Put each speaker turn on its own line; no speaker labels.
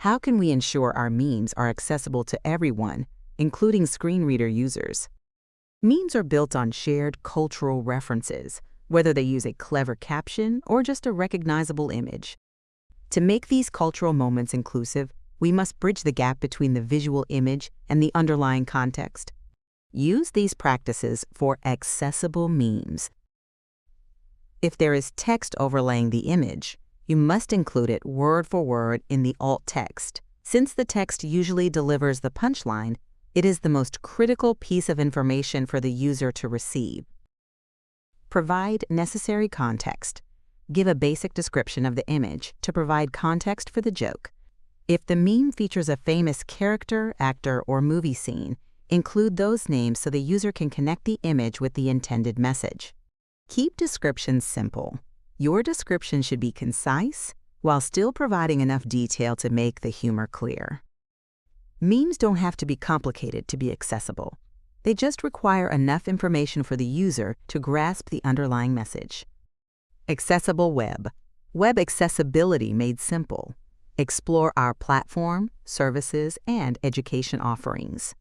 How can we ensure our memes are accessible to everyone, including screen reader users? Memes are built on shared cultural references, whether they use a clever caption or just a recognizable image. To make these cultural moments inclusive, we must bridge the gap between the visual image and the underlying context. Use these practices for accessible memes. If there is text overlaying the image, you must include it word for word in the alt text. Since the text usually delivers the punchline, it is the most critical piece of information for the user to receive. Provide necessary context. Give a basic description of the image to provide context for the joke. If the meme features a famous character, actor, or movie scene, include those names so the user can connect the image with the intended message. Keep descriptions simple. Your description should be concise while still providing enough detail to make the humor clear. Memes don't have to be complicated to be accessible. They just require enough information for the user to grasp the underlying message. Accessible web. Web accessibility made simple. Explore our platform, services, and education offerings.